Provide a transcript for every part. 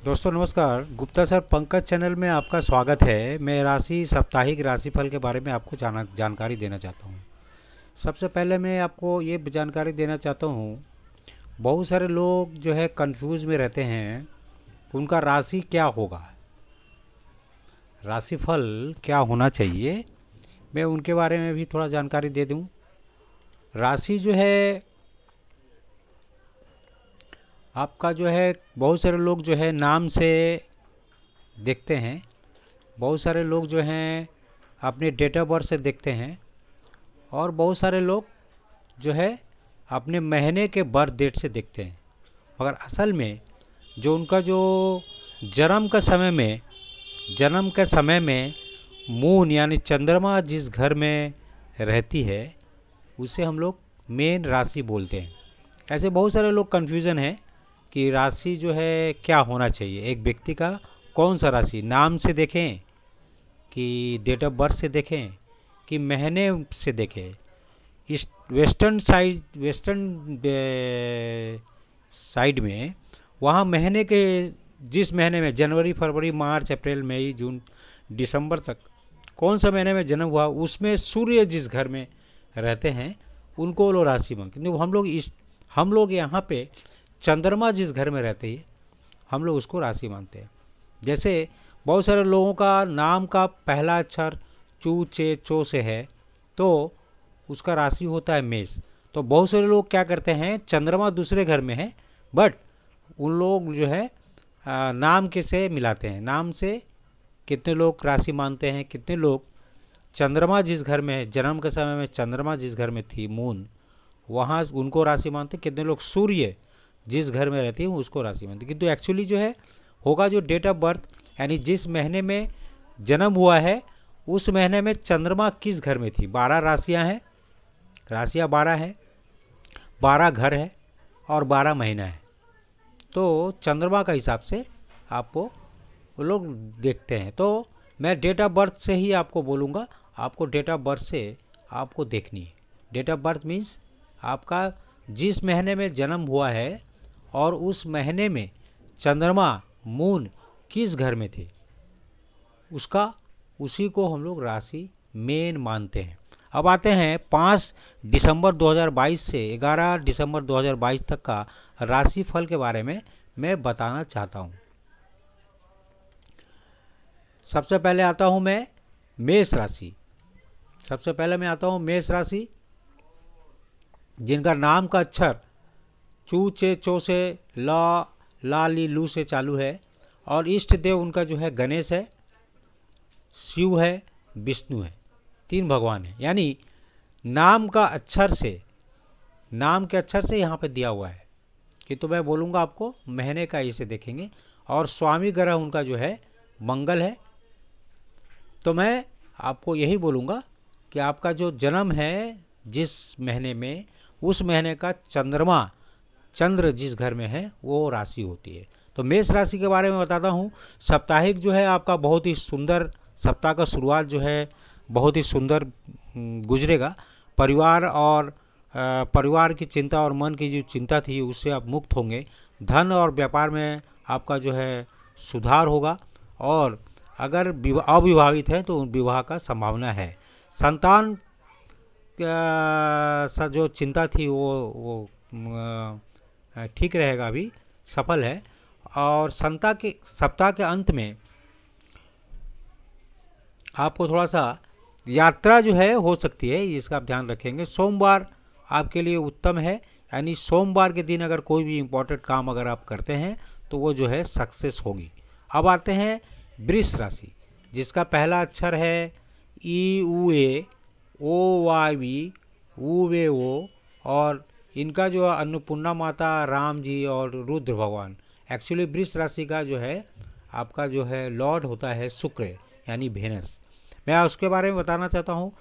दोस्तों नमस्कार। Gupta sir Pankaj channel में आपका स्वागत है। मैं राशि साप्ताहिक राशिफल के बारे में आपको जानकारी देना चाहता हूँ। सबसे पहले मैं आपको ये जानकारी देना चाहता हूँ, बहुत सारे लोग जो है कंफ्यूज में रहते हैं, उनका राशि क्या होगा, राशिफल क्या होना चाहिए। मैं उनके बारे में भी थोड़ा जानकारी दे दूँ। राशि जो है आपका जो है, बहुत सारे लोग जो है नाम से देखते हैं, बहुत सारे लोग जो हैं अपने डेट ऑफ बर्थ से देखते हैं, और बहुत सारे लोग जो है अपने महीने के बर्थ डेट से देखते हैं। मगर असल में जो उनका जो जन्म का समय में जन्म के समय में मून यानी चंद्रमा जिस घर में रहती है, उसे हम लोग मेन राशि बोलते हैं। ऐसे बहुत सारे लोग कन्फ्यूज़न है कि राशि जो है क्या होना चाहिए, एक व्यक्ति का कौन सा राशि, नाम से देखें कि डेट ऑफ बर्थ से देखें कि महीने से देखें। इस वेस्टर्न साइड में वहाँ महीने के, जिस महीने में जनवरी फरवरी मार्च अप्रैल मई जून दिसंबर तक कौन सा महीने में जन्म हुआ, उसमें सूर्य जिस घर में रहते हैं उनको लोग राशि मानते हैं। हम लोग यहाँ पे चंद्रमा जिस घर में रहते हैं हम लोग उसको राशि मानते हैं। जैसे बहुत सारे लोगों का नाम का पहला अक्षर चू चे चो से है, तो उसका राशि होता है मेष। तो बहुत सारे लोग क्या करते हैं, चंद्रमा दूसरे घर में है, बट उन लोग जो है नाम के से मिलाते हैं। नाम से कितने लोग राशि मानते हैं, कितने लोग चंद्रमा जिस घर में है, जन्म के समय में चंद्रमा जिस घर में थी मून, वहाँ उनको राशि मानते हैं। कितने लोग सूर्य जिस घर में रहती है उसको राशि मानते हैं। किंतु एक्चुअली जो है होगा जो डेट ऑफ बर्थ, यानी जिस महीने में जन्म हुआ है उस महीने में चंद्रमा किस घर में थी। 12 राशियां हैं, राशियां 12 हैं, 12 घर है और 12 महीना है। तो चंद्रमा का हिसाब से आपको वो लोग देखते हैं। तो मैं डेट ऑफ बर्थ से ही आपको बोलूँगा, आपको डेट ऑफ बर्थ से आपको देखनी है। डेट ऑफ बर्थ मीन्स आपका जिस महीने में जन्म हुआ है और उस महीने में चंद्रमा मून किस घर में थे, उसका उसी को हम लोग राशि मेन मानते हैं। अब आते हैं 5 दिसंबर 2022 से 11 दिसंबर 2022 तक का राशिफल के बारे में मैं बताना चाहता हूँ। सबसे पहले आता हूँ मैं मेष राशि। सबसे पहले मैं आता हूँ मेष राशि, जिनका नाम का अक्षर चू चे चो से ला ला ली लू से चालू है, और इष्ट देव उनका जो है गणेश है, शिव है, विष्णु है, 3 भगवान है। यानी नाम का अक्षर से, नाम के अक्षर से यहाँ पे दिया हुआ है कि तो मैं बोलूँगा आपको महीने का इसे देखेंगे, और स्वामी ग्रह उनका जो है मंगल है। तो मैं आपको यही बोलूँगा कि आपका जो जन्म है जिस महीने में, उस महीने का चंद्रमा, चंद्र जिस घर में है वो राशि होती है। तो मेष राशि के बारे में बताता हूँ। साप्ताहिक जो है आपका बहुत ही सुंदर, सप्ताह का शुरुआत जो है बहुत ही सुंदर गुजरेगा। परिवार और परिवार की चिंता और मन की जो चिंता थी उससे आप मुक्त होंगे। धन और व्यापार में आपका जो है सुधार होगा, और अगर अविवाहित है तो विवाह का संभावना है। संतान सा जो चिंता थी वो ठीक रहेगा, अभी सफल है। और सप्ताह के अंत में आपको थोड़ा सा यात्रा जो है हो सकती है, इसका आप ध्यान रखेंगे। सोमवार आपके लिए उत्तम है, यानी सोमवार के दिन अगर कोई भी इम्पोर्टेंट काम अगर आप करते हैं तो वो जो है सक्सेस होगी। अब आते हैं वृष राशि, जिसका पहला अक्षर है ई उ ए ओ वाई बी ऊ वे ओ, और इनका जो अन्नपूर्णा माता, राम जी और रुद्र भगवान। एक्चुअली वृष राशि का जो है आपका जो है लॉर्ड होता है शुक्र, यानी वेनस। मैं उसके बारे में बताना चाहता हूँ।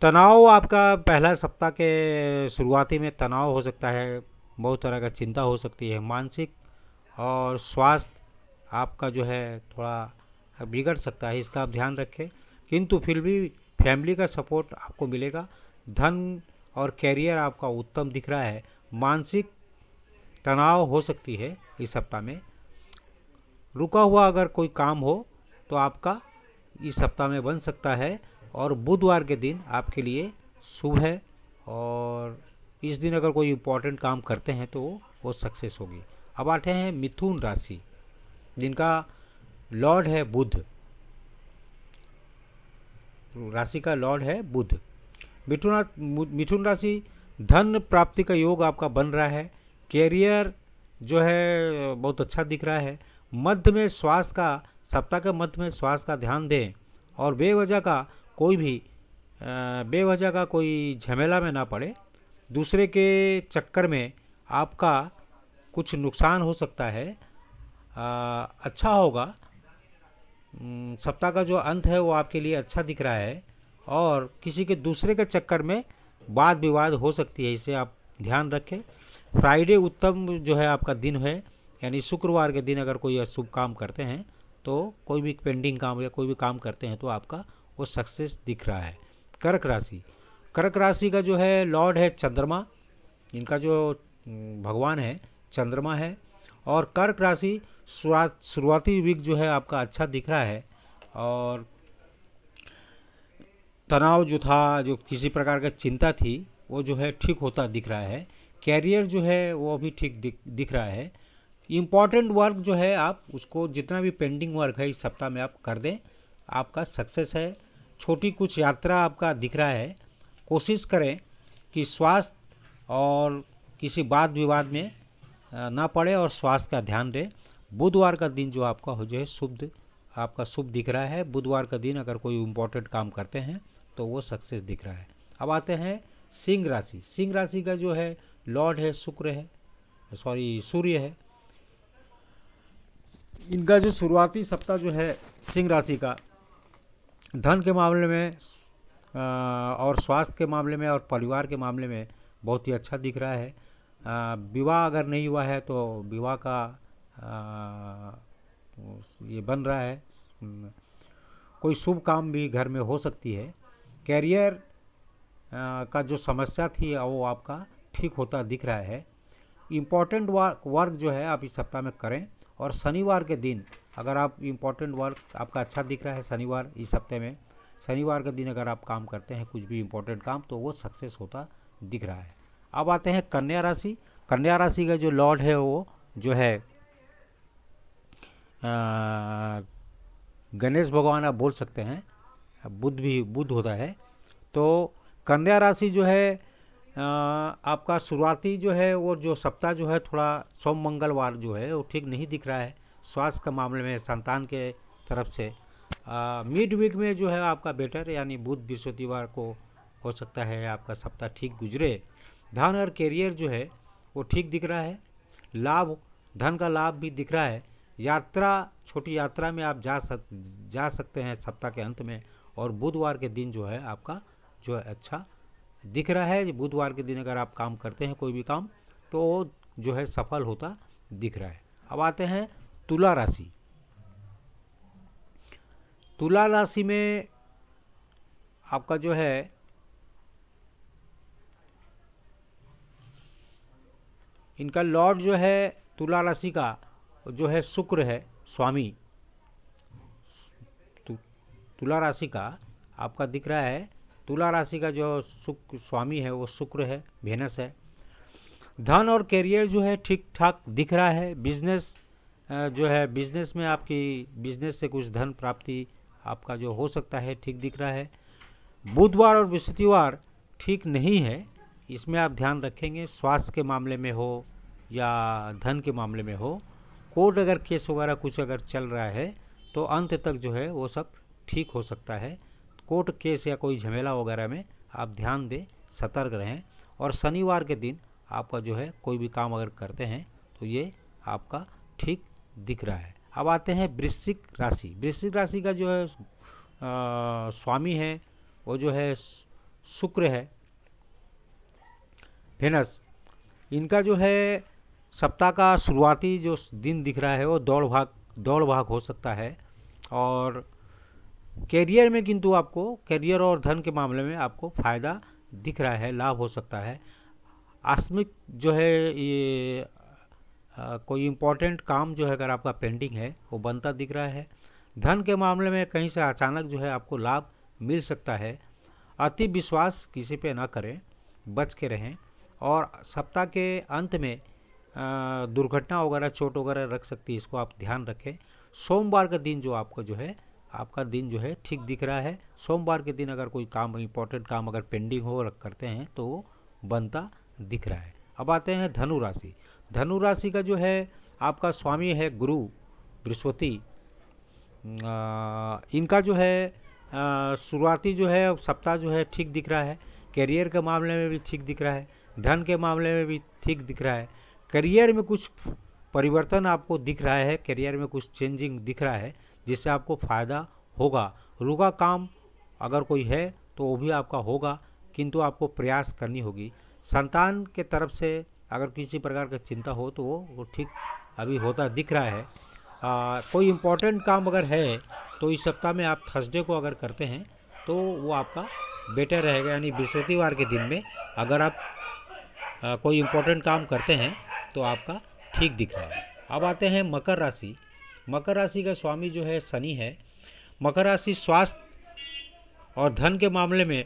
तनाव आपका पहला सप्ताह के शुरुआती में तनाव हो सकता है, बहुत तरह का चिंता हो सकती है, मानसिक और स्वास्थ्य आपका जो है थोड़ा बिगड़ सकता है, इसका आप ध्यान रखें। किंतु फिर भी फैमिली का सपोर्ट आपको मिलेगा। धन और कैरियर आपका उत्तम दिख रहा है। मानसिक तनाव हो सकती है इस सप्ताह में। रुका हुआ अगर कोई काम हो तो आपका इस सप्ताह में बन सकता है, और बुधवार के दिन आपके लिए शुभ है, और इस दिन अगर कोई इम्पोर्टेंट काम करते हैं तो वो सक्सेस होगी। अब आते हैं मिथुन राशि, जिनका लॉर्ड है बुध, राशि का लॉर्ड है बुध। मिथुन राशि, धन प्राप्ति का योग आपका बन रहा है। कैरियर जो है बहुत अच्छा दिख रहा है। मध्य में स्वास्थ्य का, सप्ताह के मध्य में स्वास्थ्य का ध्यान दें, और बेवजह का कोई झमेला में ना पड़े। दूसरे के चक्कर में आपका कुछ नुकसान हो सकता है। अच्छा होगा, सप्ताह का जो अंत है वो आपके लिए अच्छा दिख रहा है, और किसी के दूसरे के चक्कर में वाद विवाद हो सकती है, इसे आप ध्यान रखें। फ्राइडे उत्तम जो है आपका दिन है, यानी शुक्रवार के दिन अगर कोई शुभ काम करते हैं तो कोई भी पेंडिंग काम या कोई भी काम करते हैं तो आपका वो सक्सेस दिख रहा है। कर्क राशि, कर्क राशि का जो है लॉर्ड है चंद्रमा, इनका जो भगवान है चंद्रमा है, और कर्क राशि शुरुआती वीक जो है आपका अच्छा दिख रहा है, और तनाव जो था, जो किसी प्रकार का चिंता थी, वो जो है ठीक होता दिख रहा है। कैरियर जो है वो भी ठीक दिख रहा है। इम्पॉर्टेंट वर्क जो है आप उसको, जितना भी पेंडिंग वर्क है इस सप्ताह में आप कर दें, आपका सक्सेस है। छोटी कुछ यात्रा आपका दिख रहा है। कोशिश करें कि स्वास्थ्य और किसी वाद विवाद में ना पड़े, और स्वास्थ्य का ध्यान दें। बुधवार का दिन जो आपका हो जो है आपका शुभ दिख रहा है। बुधवार का दिन अगर कोई इम्पोर्टेंट काम करते हैं तो वो सक्सेस दिख रहा है। अब आते हैं सिंह राशि। सिंह राशि का जो है लॉर्ड है सूर्य है। इनका जो शुरुआती सप्ताह जो है सिंह राशि का, धन के मामले में और स्वास्थ्य के मामले में और परिवार के मामले में बहुत ही अच्छा दिख रहा है। विवाह अगर नहीं हुआ है तो विवाह का ये बन रहा है। कोई शुभ काम भी घर में हो सकती है। कैरियर का जो समस्या थी वो आपका ठीक होता दिख रहा है। इम्पोर्टेंट वर्क जो है आप इस सप्ताह में करें, और शनिवार के दिन अगर आप इम्पोर्टेंट वर्क आपका अच्छा दिख रहा है, शनिवार इस हफ्ते में शनिवार के दिन अगर आप काम करते हैं कुछ भी इम्पोर्टेंट काम, तो वो सक्सेस होता दिख रहा है। अब आते हैं कन्या राशि। कन्या राशि का जो लॉर्ड है वो जो है गणेश भगवान आप बोल सकते हैं, बुध होता है। तो कन्या राशि जो है आपका शुरुआती जो है वो जो सप्ताह जो है थोड़ा सोम मंगलवार जो है वो ठीक नहीं दिख रहा है। स्वास्थ्य के मामले में संतान के तरफ से मिड वीक में जो है आपका बेटर, यानी बुध बृहस्पतिवार को हो सकता है आपका सप्ताह ठीक गुजरे। धन और कैरियर जो है वो ठीक दिख रहा है। धन का लाभ भी दिख रहा है। छोटी यात्रा में आप जा सकते हैं सप्ताह के अंत में, और बुधवार के दिन जो है आपका जो है अच्छा दिख रहा है। बुधवार के दिन अगर आप काम करते हैं कोई भी काम, तो जो है सफल होता दिख रहा है। अब आते हैं तुला राशि। तुला राशि में आपका जो है इनका लॉर्ड जो है तुला राशि का जो है शुक्र है स्वामी। तुला राशि का आपका दिख रहा है, तुला राशि का जो स्वामी है वो शुक्र है, वेनस है। धन और कैरियर जो है ठीक ठाक दिख रहा है। बिजनेस जो है, बिजनेस में आपकी बिजनेस से कुछ धन प्राप्ति आपका जो हो सकता है ठीक दिख रहा है। बुधवार और बृहस्पतिवार ठीक नहीं है, इसमें आप ध्यान रखेंगे। स्वास्थ्य के मामले में हो या धन के मामले में हो, कोर्ट अगर केस वगैरह कुछ अगर चल रहा है तो अंत तक जो है वो सब ठीक हो सकता है। कोर्ट केस या कोई झमेला वगैरह में आप ध्यान दें, सतर्क रहें। और शनिवार के दिन आपका जो है कोई भी काम अगर करते हैं तो ये आपका ठीक दिख रहा है। अब आते हैं वृश्चिक राशि। वृश्चिक राशि का जो है स्वामी है वो जो है शुक्र है, वेनस। इनका जो है सप्ताह का शुरुआती जो दिन दिख रहा है वो दौड़ भाग हो सकता है। और कैरियर में किंतु आपको कैरियर और धन के मामले में आपको फायदा दिख रहा है, लाभ हो सकता है। आकस्मिक जो है ये कोई इम्पोर्टेंट काम जो है अगर आपका पेंडिंग है वो बनता दिख रहा है। धन के मामले में कहीं से अचानक जो है आपको लाभ मिल सकता है। अति विश्वास किसी पे ना करें, बच के रहें। और सप्ताह के अंत में दुर्घटना वगैरह, चोट वगैरह रख सकती है, इसको आप ध्यान रखें। सोमवार का दिन जो आपका जो है, आपका दिन जो है ठीक दिख रहा है। सोमवार के दिन अगर कोई काम, इंपॉर्टेंट काम अगर पेंडिंग हो करते हैं तो वो बनता दिख रहा है। अब आते हैं धनु राशि। धनु राशि का जो है आपका स्वामी है गुरु बृहस्पति। इनका जो है शुरुआती जो है सप्ताह जो है ठीक दिख रहा है। करियर के मामले में भी ठीक दिख रहा है, धन के मामले में भी ठीक दिख रहा है। करियर में कुछ परिवर्तन आपको दिख रहा है, करियर में कुछ चेंजिंग दिख रहा है जिससे आपको फ़ायदा होगा। रुका काम अगर कोई है तो वो भी आपका होगा, किंतु आपको प्रयास करनी होगी। संतान के तरफ से अगर किसी प्रकार का चिंता हो तो वो ठीक अभी होता दिख रहा है। कोई इम्पोर्टेंट काम अगर है तो इस सप्ताह में आप थर्सडे को अगर करते हैं तो वो आपका बेटर रहेगा, यानी बृहस्पतिवार के दिन में अगर आप कोई इम्पोर्टेंट काम करते हैं तो आपका ठीक दिख रहा है। अब आते हैं मकर राशि। मकर राशि का स्वामी जो है शनि है। मकर राशि स्वास्थ्य और धन के मामले में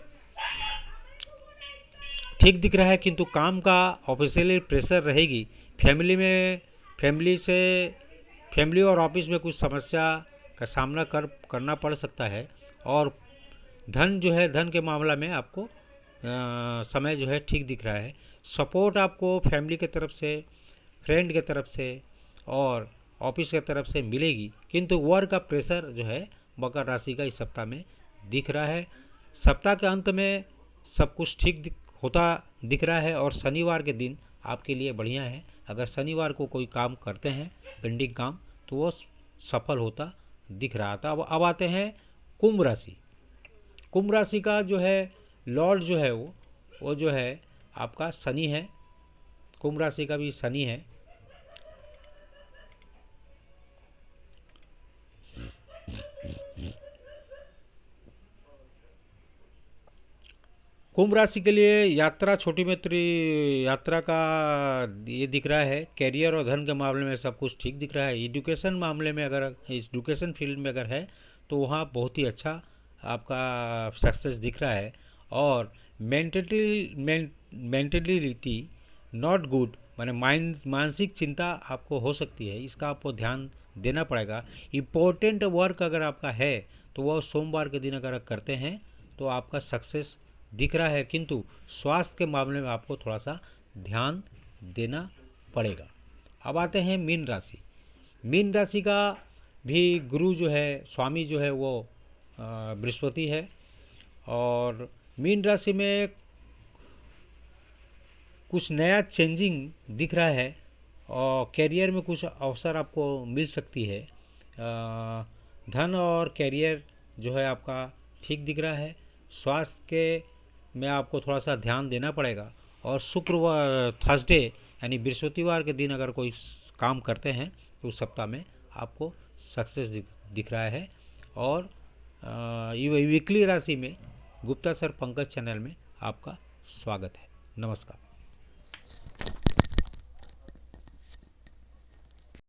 ठीक दिख रहा है, किंतु काम का ऑफिशियली प्रेशर रहेगी। फैमिली और ऑफिस में कुछ समस्या का सामना करना पड़ सकता है। और धन जो है, धन के मामला में आपको समय जो है ठीक दिख रहा है। सपोर्ट आपको फैमिली की तरफ से, फ्रेंड की तरफ से और ऑफिस की तरफ से मिलेगी, किंतु वर्क का प्रेशर जो है मकर राशि का इस सप्ताह में दिख रहा है। सप्ताह के अंत में सब कुछ ठीक होता दिख रहा है और शनिवार के दिन आपके लिए बढ़िया है। अगर शनिवार को कोई काम करते हैं पेंडिंग काम तो वो सफल होता दिख रहा था। अब आते हैं कुंभ राशि। कुंभ राशि का जो है लॉर्ड जो है वो जो है आपका शनि है। कुंभ राशि का भी शनि है। कुंभ राशि के लिए यात्रा, छोटी मित्र यात्रा का ये दिख रहा है। कैरियर और धन के मामले में सब कुछ ठीक दिख रहा है। एजुकेशन मामले में अगर एजुकेशन फील्ड में अगर है तो वहाँ बहुत ही अच्छा आपका सक्सेस दिख रहा है। और मेंटलिटी नॉट गुड, माने मानसिक चिंता आपको हो सकती है, इसका आपको ध्यान देना पड़ेगा। इम्पोर्टेंट वर्क अगर आपका है तो वह सोमवार के दिन अगर करते हैं तो आपका सक्सेस दिख रहा है, किंतु स्वास्थ्य के मामले में आपको थोड़ा सा ध्यान देना पड़ेगा। अब आते हैं मीन राशि। मीन राशि का भी गुरु जो है, स्वामी जो है वो बृहस्पति है। और मीन राशि में कुछ नया चेंजिंग दिख रहा है और कैरियर में कुछ अवसर आपको मिल सकती है। धन और कैरियर जो है आपका ठीक दिख रहा है। स्वास्थ्य के में आपको थोड़ा सा ध्यान देना पड़ेगा। और शुक्रवार, थर्सडे यानी बृहस्पतिवार के दिन अगर कोई काम करते हैं तो उस सप्ताह में आपको सक्सेस दिख रहा है। और वीकली राशि में गुप्ता सर पंकज चैनल में आपका स्वागत है। नमस्कार।